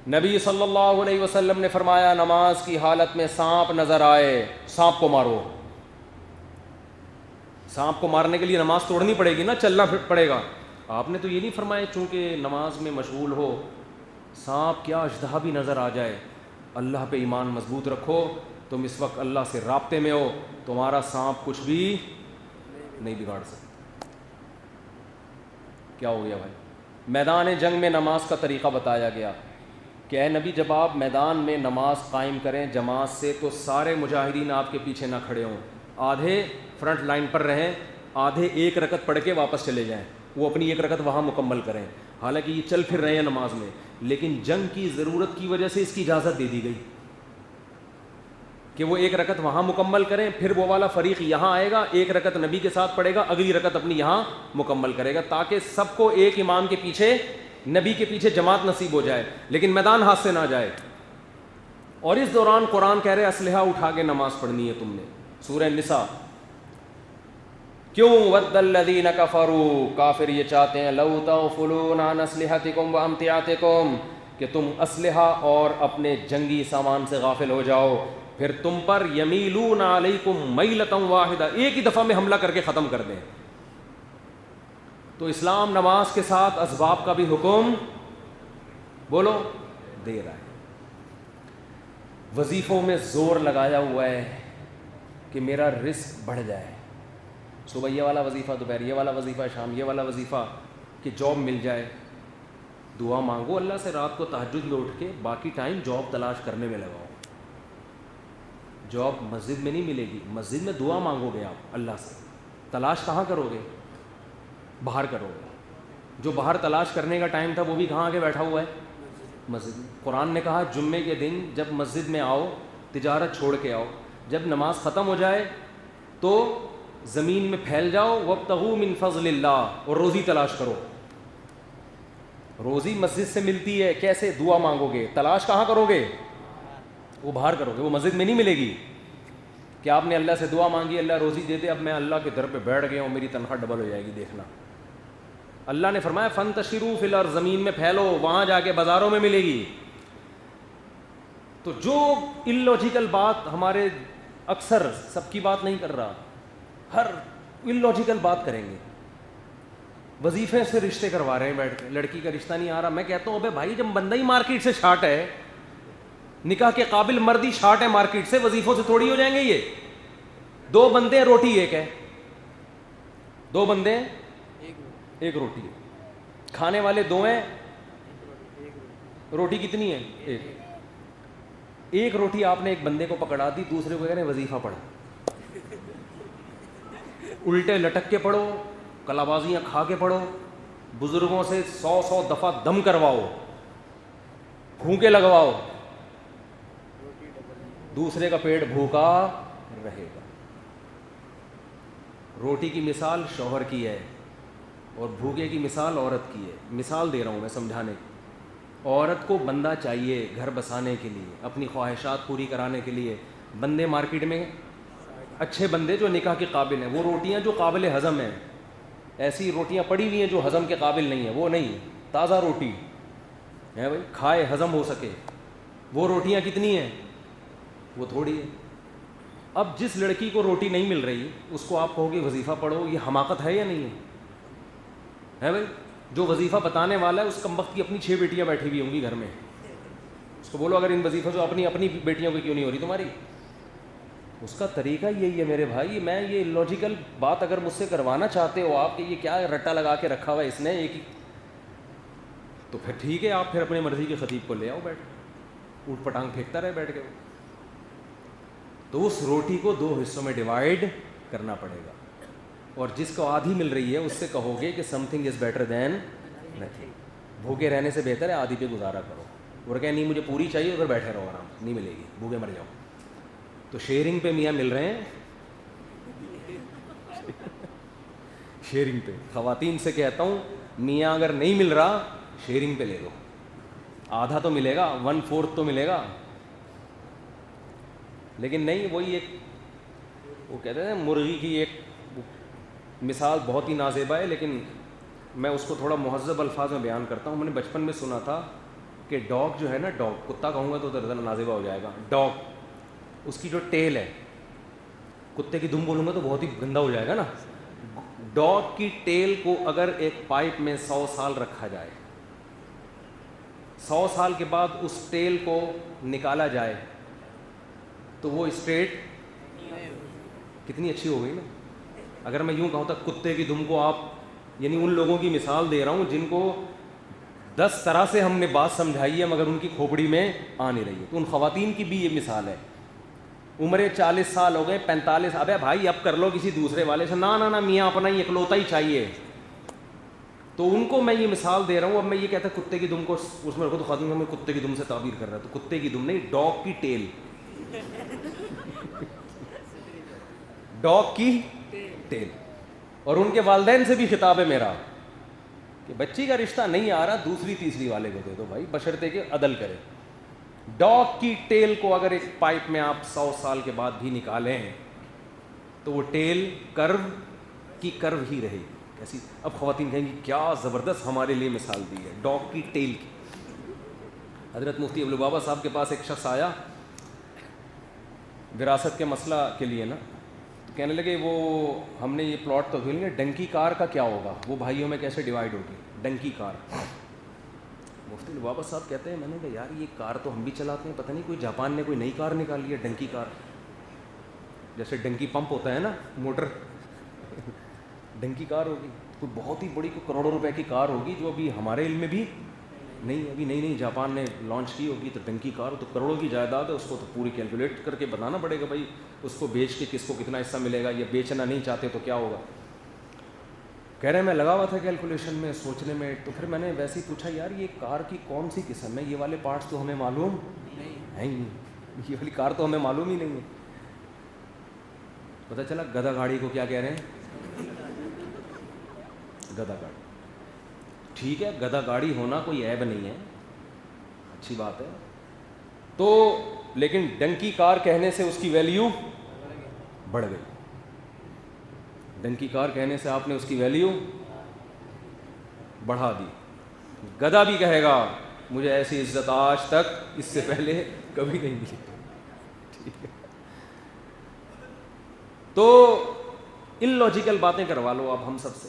نبی صلی اللہ علیہ وسلم نے فرمایا نماز کی حالت میں سانپ نظر آئے سانپ کو مارو. سانپ کو مارنے کے لیے نماز توڑنی پڑے گی نا, چلنا پڑے گا. آپ نے تو یہ نہیں فرمایا چونکہ نماز میں مشغول ہو, سانپ کیا اژدہا بھی نظر آ جائے, اللہ پہ ایمان مضبوط رکھو, تم اس وقت اللہ سے رابطے میں ہو, تمہارا سانپ کچھ بھی نہیں بگاڑ سکتا. کیا ہو گیا بھائی؟ میدان جنگ میں نماز کا طریقہ بتایا گیا کہ اے نبی جب آپ میدان میں نماز قائم کریں جماعت سے تو سارے مجاہدین آپ کے پیچھے نہ کھڑے ہوں, آدھے فرنٹ لائن پر رہیں, آدھے ایک رکعت پڑھ کے واپس چلے جائیں, وہ اپنی ایک رکعت وہاں مکمل کریں. حالانکہ یہ چل پھر رہے ہیں نماز میں, لیکن جنگ کی ضرورت کی وجہ سے اس کی اجازت دے دی گئی کہ وہ ایک رکعت وہاں مکمل کریں, پھر وہ والا فریق یہاں آئے گا, ایک رکعت نبی کے ساتھ پڑھے گا, اگلی رکعت اپنی یہاں مکمل کرے گا, تاکہ سب کو ایک امام کے پیچھے نبی کے پیچھے جماعت نصیب ہو جائے, لیکن میدان ہاتھ سے نہ جائے. اور اس دوران قرآن کہہ رہے اسلحہ اٹھا کے نماز پڑھنی ہے تم نے. سورہ نساء. کیوں؟ ود الذین کفروا, کافر یہ چاہتے ہیں, لو تغفلون عن اسلحتکم وامتعاتکم, کہ تم اسلحہ اور اپنے جنگی سامان سے غافل ہو جاؤ, پھر تم پر یمیلون علیکم میلۃ واحدہ, ایک ہی دفعہ میں حملہ کر کے ختم کر دیں. تو اسلام نماز کے ساتھ اسباب کا بھی حکم بولو دے رہا ہے. وظیفوں میں زور لگایا ہوا ہے کہ میرا رزق بڑھ جائے, صبح یہ والا وظیفہ, دوپہر یہ والا وظیفہ, شام یہ والا وظیفہ, کہ جاب مل جائے. دعا مانگو اللہ سے, رات کو تہجد میں اٹھ کے باقی ٹائم جاب تلاش کرنے میں لگاؤ. جاب مسجد میں نہیں ملے گی, مسجد میں دعا مانگو گے آپ اللہ سے. تلاش کہاں کرو گے؟ باہر کرو گے. جو باہر تلاش کرنے کا ٹائم تھا وہ بھی کہاں آگے بیٹھا ہوا ہے؟ مسجد میں. قرآن نے کہا جمعے کے دن جب مسجد میں آؤ تجارت چھوڑ کے آؤ, جب نماز ختم ہو جائے تو زمین میں پھیل جاؤ, وابتغوا من فضل اللہ, اور روزی تلاش کرو. روزی مسجد سے ملتی ہے, کیسے؟ دعا مانگو گے. تلاش کہاں کرو گے؟ وہ باہر کرو گے, وہ مسجد میں نہیں ملے گی. کہ آپ نے اللہ سے دعا مانگی, اللہ روزی دے دے, اب میں اللہ کے در پہ بیٹھ گیا ہوں, میری تنخواہ ڈبل ہو جائے گی, دیکھنا. اللہ نے فرمایا فانتشروا فی الارض, زمین میں پھیلو, وہاں جا کے بازاروں میں ملے گی. تو جو ان لاجیکل بات, ہمارے اکثر سب کی بات نہیں کر رہا, ہر ان لاجیکل بات کریں گے. وظیفے سے رشتے کروا رہے ہیں بیٹھ کے, لڑکی کا رشتہ نہیں آ رہا. میں کہتا ہوں ابے بھائی جب بندہ ہی مارکیٹ سے شارٹ ہے, نکاح کے قابل مرد ہی شارٹ ہے مارکیٹ سے, وظیفوں سے تھوڑی ہو جائیں گے یہ. 2 بندے روٹی ایک ہے, 2 بندے ایک روٹی ہے, کھانے والے 2 ہیں, روٹی کتنی ہے؟ ایک روٹی آپ نے ایک بندے کو پکڑا دی, دوسرے کو کہہ رہے ہیں وظیفہ پڑھا. الٹے لٹک کے پڑھو, کلابازیاں کھا کے پڑھو, بزرگوں سے 100 دفعہ دم کرواؤ, پھونکے لگواؤ, دوسرے کا پیٹ بھوکا رہے گا. روٹی کی مثال شوہر کی ہے اور بھوکے کی مثال عورت کی ہے. مثال دے رہا ہوں میں سمجھانے کی. عورت کو بندہ چاہیے گھر بسانے کے لیے, اپنی خواہشات پوری کرانے کے لیے. بندے مارکیٹ میں اچھے بندے جو نکاح کے قابل ہیں, وہ روٹیاں جو قابل ہضم ہیں. ایسی روٹیاں پڑی ہوئی ہیں جو ہضم کے قابل نہیں ہیں, وہ نہیں. تازہ روٹی ہے بھائی, کھائے ہضم ہو سکے, وہ روٹیاں کتنی ہیں؟ وہ تھوڑی ہے. اب جس لڑکی کو روٹی نہیں مل رہی اس کو آپ کہو گے وظیفہ پڑھو, یہ حماقت ہے یا نہیں ہے بھائی؟ جو وظیفہ بتانے والا ہے اس کمبخت کی اپنی 6 بیٹیاں بیٹھی ہوئی ہوں گی گھر میں, اس کو بولو اگر ان وظیفوں سے اپنی بیٹیوں کی کیوں نہیں ہو رہی تمہاری؟ اس کا طریقہ یہی ہے میرے بھائی. میں یہ لاجیکل بات اگر مجھ سے کروانا چاہتے ہو آپ کہ یہ کیا رٹا لگا کے رکھا ہوا ہے اس نے ایک ہی, تو پھر ٹھیک ہے, آپ پھر اپنی مرضی کے خطیب کو لے آؤ, بیٹھ اوٹ پٹانگ پھینکتا رہے بیٹھ کے. تو اس روٹی کو 2 حصوں میں ڈیوائڈ کرنا پڑے گا, اور جس کو آدھی مل رہی ہے اس سے کہو گے کہ some thing is better than nothing. بھوکے رہنے سے بہتر ہے آدھی پہ گزارا کرو. اور کہ نہیں مجھے پوری چاہیے, ادھر بیٹھے رہو, آرام نہیں ملے گی, بھوکے مر جاؤ. تو شیئرنگ پہ میاں مل رہے ہیں, شیئرنگ پہ. خواتین سے کہتا ہوں میاں اگر نہیں مل رہا شیئرنگ پہ لے لو, آدھا تو ملے گا, 1/4 تو ملے گا. لیکن نہیں, وہی ایک وہ کہتے ہیں مرغی کی ایک مثال بہت ہی نازیبا ہے, لیکن میں اس کو تھوڑا مہذب الفاظ میں بیان کرتا ہوں. میں نے بچپن میں سنا تھا کہ ڈاگ جو ہے نا، ڈاگ، کتا کہوں گا تو ذرا نازیبا ہو جائے گا، ڈاگ، اس کی جو ٹیل ہے، کتے کی دم بولوں گا تو بہت ہی گندا ہو جائے گا نا، ڈاگ کی ٹیل کو اگر ایک پائپ میں 100 سال رکھا جائے، 100 سال کے بعد اس ٹیل کو نکالا جائے تو وہ اسٹریٹ کتنی اچھی ہو گئی نا. اگر میں یوں کہوں تو کتے کی دم کو آپ، یعنی ان لوگوں کی مثال دے رہا ہوں جن کو 10 طرح سے ہم نے بات سمجھائی ہے مگر ان کی کھوپڑی میں آ نہیں رہی ہے. تو ان خواتین کی بھی یہ مثال ہے، عمریں 40 سال ہو گئے، 45، ابے بھائی اب کر لو کسی دوسرے والے سے، نا میاں اپنا ہی اکلوتا ہی چاہیے. تو ان کو میں یہ مثال دے رہا ہوں. اب میں یہ کہتا کتے کی دم کو اس میں رکھو تو خاتون میں کتے کی دم سے تعبیر کر رہا ہے، تو کتے کی دم نہیں، ڈاگ کی ٹیل، ڈاگ کی ٹیل. اور ان کے والدین سے بھی خطاب ہے میرا کہ بچی کا رشتہ نہیں آ رہا، دوسری تیسری والے کو دے دو بھائی، بشرطے کہ عدل کرے. ڈاگ کی ٹیل کو اگر ایک پائپ میں آپ 100 سال کے بعد بھی نکالیں تو وہ ٹیل کرو کی کرو ہی رہے گی. کیسی؟ اب خواتین کہیں گی کیا زبردست ہمارے لیے مثال دی ہے ڈاگ کی ٹیل کی. حضرت مفتی ابوالبابا صاحب کے پاس ایک شخص آیا وراثت کے مسئلہ کے لیے نا، تو کہنے لگے وہ ہم نے یہ پلاٹ تو کھیل گے، ڈنکی کار کا کیا ہوگا، وہ بھائیوں میں کیسے ڈیوائیڈ ہوگی ڈنکی کار. مفتی ابوالبابا صاحب کہتے ہیں میں نے کہا یار یہ کار تو ہم بھی چلاتے ہیں، پتہ نہیں کوئی جاپان نے کوئی نئی کار نکالی ہے ڈنکی کار، جیسے ڈنکی پمپ ہوتا ہے نا موٹر، ڈنکی کار ہوگی کوئی بہت ہی بڑی، کوئی کروڑوں روپے کی کار ہوگی جو ابھی ہمارے علم میں بھی نہیں، ابھی نئی جاپان نے لانچ کی ہوگی. تو ڈنکی کار تو کروڑوں کی جائیداد ہے، اس کو تو پوری کیلکولیٹ کر کے بتانا پڑے گا بھائی اس کو بیچ کے کس کو کتنا حصہ ملے گا، یا بیچنا نہیں چاہتے تو کیا ہوگا. کہہ رہے میں لگا ہوا تھا کیلکولیشن میں، سوچنے میں. تو پھر میں نے ویسے ہی پوچھا یار یہ کار کی کون سی قسم ہے، یہ والے پارٹس تو ہمیں معلوم نہیں، یہ والی کار تو ہمیں معلوم ہی نہیں ہے. پتہ چلا گدھا گاڑی کو کیا کہہ رہے ہیں، گدھا گاڑی. ٹھیک ہے گدھا گاڑی ہونا کوئی عیب نہیں ہے، اچھی بات ہے. تو لیکن ڈنکی کار کہنے سے اس کی ویلیو بڑھ گئی، ڈنکی کار کہنے سے آپ نے اس کی ویلیو بڑھا دی. گدھا بھی کہے گا مجھے ایسی عزت آج تک اس سے پہلے کبھی نہیں ملی. ٹھیک ہے، تو ان لاجیکل باتیں کروا لو آپ ہم سب سے.